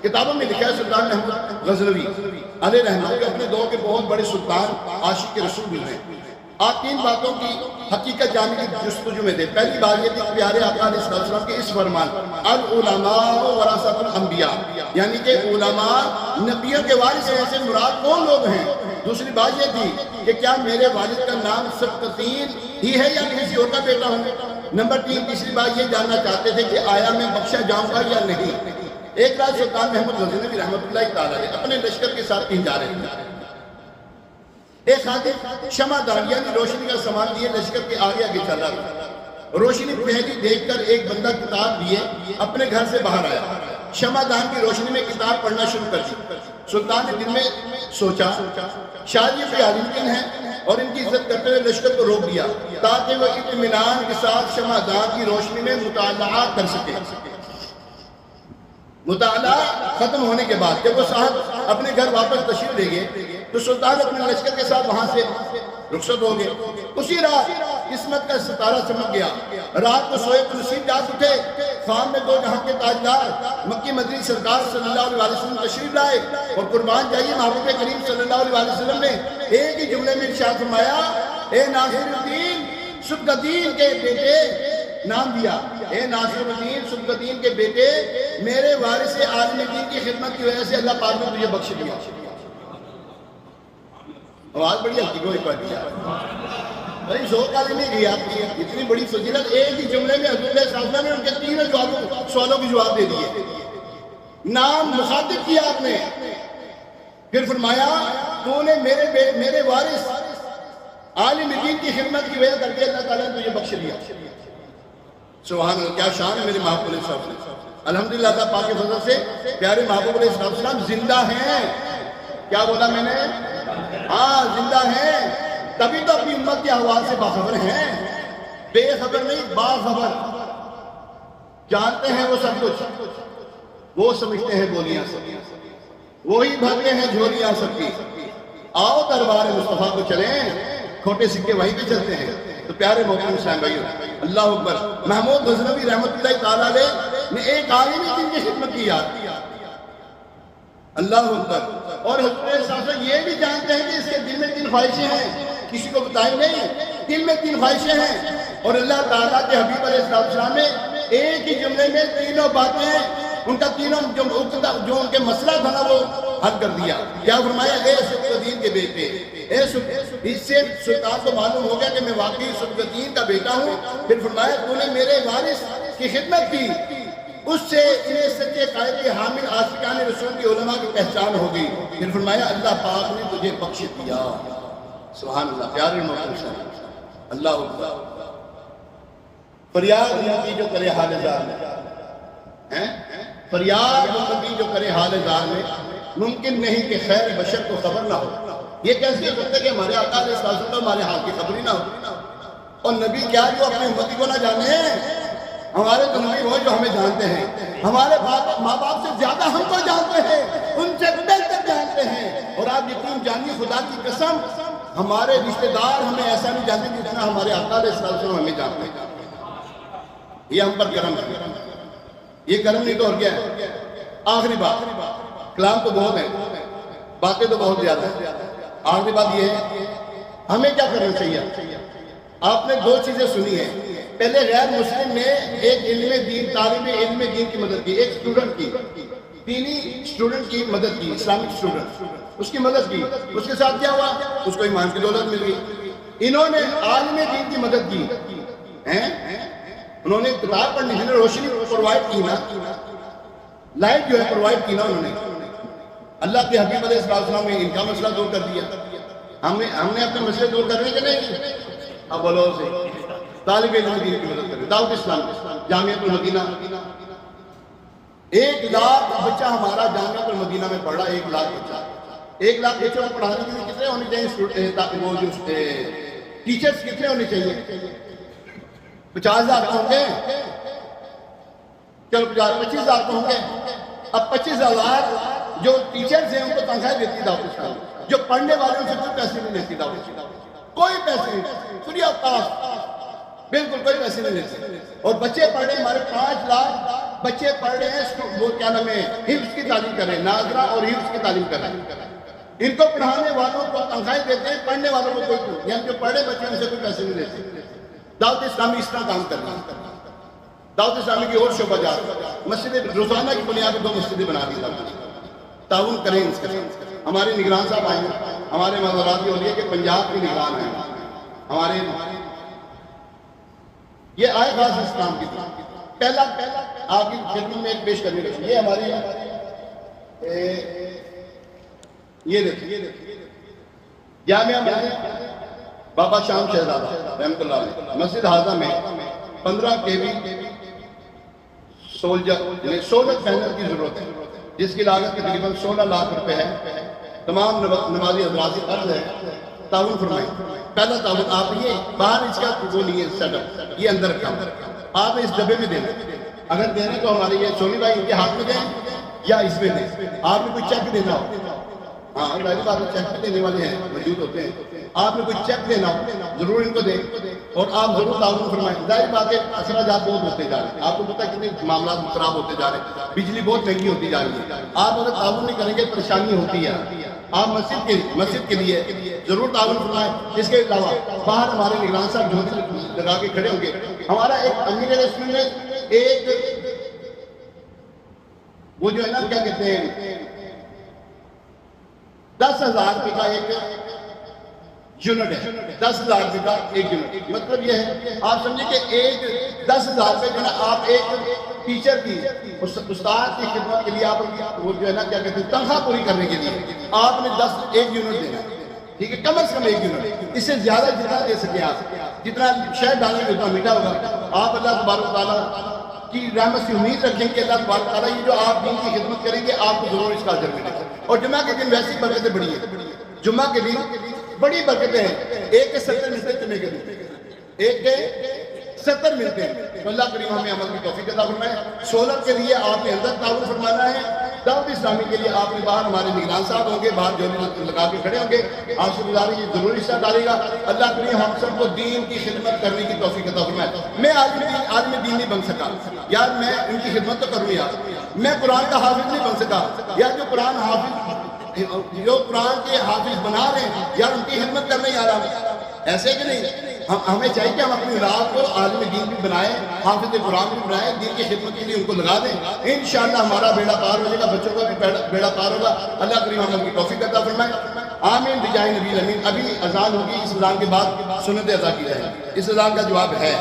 کتابوں میں لکھا ہے سلطان محمود غزنوی علیہ رحمہ کے اپنے دور کے بہت بڑے سلطان عاشق رسول بھی ہیں. آپ 3 باتوں کی حقیقت جاننے کی جستجو میں تھے. پہلی بات یہ تھی کہ پیارے آقا علیہ السلام کے اس فرمان العلماء ورثۃ الانبیاء، یعنی کہ علماء نبیوں کے وارث ہیں، سے مراد کون لوگ ہیں. دوسری بات یہ تھی کہ کیا میرے والد کا نام سبکتین ہی ہے یا کسی اور کا بیٹا ہوں. نمبر 3 تیسری بات یہ جاننا چاہتے تھے کہ آیا میں بخشا جاؤں گا یا نہیں. ایک رات سلطان محمود غزنوی رحمۃ اللہ تعالیٰ اپنے لشکر کے ساتھ کہیں جا رہے تھے. ایک خادم شمع دان یعنی روشنی کا سامان لیے لشکر کے آگے آگے چل رہا تھا. روشنی پہلی دیکھ کر ایک بندہ کتاب لیے اپنے گھر سے باہر آیا. شمع دان کی روشنی میں کتاب پڑھنا شروع کر دی. سلطان نے دل میں سوچا شاید یہ کوئی عالم دین ہے اور ان کی عزت کرتے ہوئے لشکر کو روک دیا تاکہ وہ اطمینان کے ساتھ شمع دان کی روشنی میں مطالعہ کر سکے. مطالعہ ختم ہونے کے بعد جب وہ صاحب اپنے گھر واپس تشریف لے گئے تو سلطان اپنے لشکر کے ساتھ وہاں سے رخصت ہو گئے. اسی رات قسمت کا ستارہ چمک گیا. رات کو سوئے تو نصیب جاگ اٹھے. خان میں 2 جہاں کے تاجدار مکی مدنی سرکار صلی اللہ علیہ وسلم تشریف لائے اور قربان جائیے محبوب کریم صلی اللہ علیہ وسلم نے ایک ہی جملے میں ارشاد فرمایا اے ناصر الدین سبکتین کے بیٹے، نام دیا اے ناصر الدین سبکتین کے بیٹے، میرے وارث عالم دین کی خدمت کی وجہ سے اللہ پاک نے تجھے بخش دیا. آواز بڑی ہلکی کوئی پڑھ دیا بھائی ذوق والی نہیں گئی آپ کی. اتنی بڑی فضیلت ایک ہی جملے میں حضور علیہ السلام نے ان کے 3 سوالوں کے جواب دے دیے. نام مخاطب کیا آپ نے، پھر فرمایا تو نے میرے وارث عالم دین کی خدمت کی وجہ کر کے اللہ تعالیٰ نے تجھے بخش دیا. سبحان اللہ، کیا شان ہے میرے محبوب علیہ السلام. الحمدللہ اللہ پاک کے فضل سے پیارے محبوب علیہ السلام زندہ ہیں. کیا بولا میں نے؟ ہاں زندہ ہیں. تبھی تو اپنی امت کے احوال سے باخبر ہیں. بے خبر نہیں، باخبر. جانتے ہیں وہ سب کچھ. وہ سمجھتے ہیں بولیاں سب، وہی بھرتے ہیں جھولیاں سب کی. آؤ دربار مصطفیٰ کو چلیں، کھوٹے سکے وہیں پہ چلتے ہیں. تو پیارے محترم اسلام بھائیو، اللہ اکبر. محمود غزنوی رحمۃ اللہ تعالیٰ علیہ نے ایک عالم دین کی خدمت کی یاد. اللہ اکبر. اور حضور صاحب سے یہ بھی جانتے ہیں کہ اس کے دل میں 3 خواہشیں ہیں، کسی کو بتائیں نہیں، دل میں 3 خواہشیں ہیں. اور اللہ تعالیٰ کے حبیب علیہ السلام نے ایک ہی جملے میں 3 باتیں ان کا 3 جو ان کے مسئلہ تھا نا وہ حل کر دیا. کیا فرمایا اے سبکتین کے بیٹے. اس سے سلطان کو معلوم ہو گیا کہ میں واقعی سبکتین کا بیٹا ہوں. پھر فرمایا تو نے میرے وارث کی خدمت کی، اس سے انہیں سچے قائد کے حامل عاشقان رسول کی علماء کی پہچان ہو گئی. پھر فرمایا اللہ پاک نے تجھے بخش دیا. سبحان اللہ. پیارے محترم اللہ اکبر. فریاد امتی جو کرے حال زار میں، فریاد امتی جو کرے حال زار میں، ممکن نہیں کہ خیر بشر کو خبر نہ ہو. یہ کیسے ہوتا ہے کہ ہمارے آقا علیہ السلام کو ہمارے حال کی خبر ہی نہ ہو. اور نبی کیا جو اپنے امتی کو نہ جانے ہیں. ہمارے تو نبی وہ جو ہمیں جانتے ہیں. ہمارے ماں باپ سے زیادہ ہم کو جانتے ہیں، ان سے بہتر جانتے ہیں. اور آپ یقین جانیے خدا کی قسم ہمارے رشتہ دار ہمیں ایسا نہیں جانتے جتنا ہمارے آقا علیہ السلام ہمیں جانتے ہیں. یہ ہم پر کرم ہے. یہ کرم نہیں تو اور کیا ہے. آخری بات، کلام تو بہت ہے، باتیں تو بہت زیادہ ہیں. آخری بات یہ ہے ہمیں کیا کرنا چاہیے. آپ نے 2 چیزیں سنی ہیں. پہلے غیر مسلم نے ایک علم دین، طالب علم دین کی مدد کی، ایک اسٹوڈنٹ کی، دینی اسٹوڈنٹ کی مدد کی، اسلامک اسٹوڈنٹ، اس کی مدد کی. اس کے ساتھ کیا ہوا؟ اس کو ایمان کی دولت مل گئی. انہوں نے عالم دین کی مدد کی، انہوں نے کتاب پڑھنے کے لیے روشنی پرووائڈ کی نا، لائٹ جو ہے پرووائڈ کی نا انہوں نے. اللہ کے حبیب علیہ السلام نے ان کا مسئلہ دور کر دیا. ہم نے اپنے مسئلے دور کرنے کے نہیں. اب بولو سے طالب علم دین کی مدد کریں. دعوت اسلام جامعۃ المدینہ 1 لاکھ بچہ ہمارا جامعۃ المدینہ میں پڑھ رہا. 1 لاکھ بچہ، 1 لاکھ بچوں کو پڑھانے کے لیے کتنے ہونے چاہیے؟ وہ جو ٹیچرز کتنے ہونے چاہیے؟ 50,000 ہوں گے. چلو 25,000 ہوں گے. اب 25,000 جو ٹیچرز ہیں ان کو تنخواہ دیتی دعوت اسلام. جو پڑھنے والے ان سے کوئی پیسے نہیں لیتی دعوت اسلام. کوئی پیسے نہیں، فری آف کاسٹ، بالکل کوئی پیسے نہیں لیتے. اور بچے پڑھ رہے ہمارے 5 لاکھ بچے پڑھ رہے ہیں وہ کیا نام ہے حفظ کی تعلیم کر رہے ہیں، ناظرہ اور حفظ کی تعلیم کر رہے ہیں. ان کو پڑھانے والوں کو تنخواہیں دیتے ہیں، پڑھنے والوں کو کوئی یعنی جو پڑھے بچے ان سے کوئی پیسے نہیں لیتے. دعوت اسلامی اس طرح کام کر رہی ہے. دعوت اسلامی کی اور شعبہ جات مسجد روزانہ کی بنیاد پر 2 مسجدیں بنا دی جاتی ہیں. تعاون کریں اس کے ساتھ. ہمارے نگران صاحب آئے ہیں، ہمارے مزارات کی ہولی ہے کہ پنجاب کی نگران ہیں ہمارے. یہ آئے خاص اسلام کی پہلا آپ کی خدمت میں ایک پیش کرنے لگے. یہ ہماری یہ دیکھیں جامعہ مسجد بابا شام شہزادہ رحمۃ اللہ علیہ مسجد حاضہ میں 15 kV سولر پینل کی ضرورت ہے، جس کی لاگت کی تقریباً 16 لاکھ روپے ہے. تمام نمازی حضرات سے عرض ہے تعاون فرمائیں. پہلا تعاون آپ یہ باہر اس کا وہ نہیں ہے سیٹ اپ، یہ اندر رکھا آپ اس ڈبے میں دیں. اگر دینے تو ہمارے یہ سونی بھائی ان کے ہاتھ میں دیں یا اس میں دیں. آپ نے کوئی چیک دینا ہو، ہاں ظاہر بات ہے چیک بھی دینے والے ہیں موجود ہوتے ہیں. آپ نے کوئی چیک دینا ہو ضرور ان کو دیں اور آپ ضرور تعاون فرمائیں. ظاہر بات ہے اخراجات بہت ہوتے جا رہے ہیں، آپ کو پتہ ہے کتنے معاملات خراب ہوتے جا رہے ہیں، بجلی بہت مہنگی ہوتی جا رہی ہے. آپ اگر تعاون نہیں کریں گے پریشانی ہوتی ہے. آپ مسجد کے لیے ضرور تعاون فرمائیں. اس کے علاوہ باہر ہمارے نگران صاحب جھوٹی لگا کے کھڑے ہوں گے. ہمارا ایک امیر رسمی میں ایک وہ جو ہے نا کیا کہتے ہیں 10,000 روپے کا ایک یونٹ ہے. 10,000 روپے کا ایک یونٹ مطلب یہ ہے آپ سمجھیں کہ ایک 10,000 روپے جو ہے نا آپ ایک ٹیچر کی استاد کی خدمت کے لیے آپ وہ جو ہے نا کیا کہتے ہیں تنخواہ پوری کرنے کے لیے آپ نے 1 یونٹ دینا. ٹھیک ہے، کم از کم 1 یونٹ. اس سے زیادہ جتنا دے سکیں آپ، جتنا شہد ڈالیں گے اتنا میٹھا ہوگا. آپ اللہ تبارک تعالیٰ کی رحمت سے امید رکھیں کہ اللہ تبارک تعالیٰ یہ جو آپ دین کی خدمت کریں گے آپ کو ضرور اس کا اجر ملے گا. اور جمعہ کے دن ویسی برکتیں بڑی ہیں. جمعہ کے دن بڑی برکتیں ہیں. 1 کے 70 ملتے ہیں جمعے کے دن، 1 کے 70 ملتے ہیں. تو اللہ کریم ہمیں عمل کی توفیق عطا فرمائے. سولر کے لیے آپ نے اندر تعاون فرمانا ہے. دعوت اسلامی کے لیے آپ نے باہر ہمارے نگران صاحب ہوں گے، باہر جو لگا کے کھڑے ہوں گے. آپ سے گزارش یہ ضرور حصہ ڈالے گا. اللہ کریم ہم سب کو دین کی خدمت کرنے کی توفیق عطا فرمائے. میں عالم دین نہیں بن سکا یار، میں ان کی خدمت تو کروں یار. میں قرآن کا حافظ نہیں بن سکا یار، جو قرآن کے حافظ بنا رہے ہیں یار ان کی خدمت کرنے یار. ایسے کہ نہیں، ہمیں چاہیے کہ ہم اپنی اولاد کو عالم دین بھی بنائیں، حافظ قرآن بھی بنائیں، دین کی خدمت کے لیے ان کو لگا دیں. انشاءاللہ ہمارا بیڑا پار ہو جائے گا، بچوں کا بھی بیڑا پار ہوگا. اللہ کریم ہم کی توفیق عطا فرمائے. آمین بجاہ نبی الامین. ابھی اذان ہوگی، اس اذان کے بعد سنت ادا کی جائے گی. اس اذان کا جواب ہے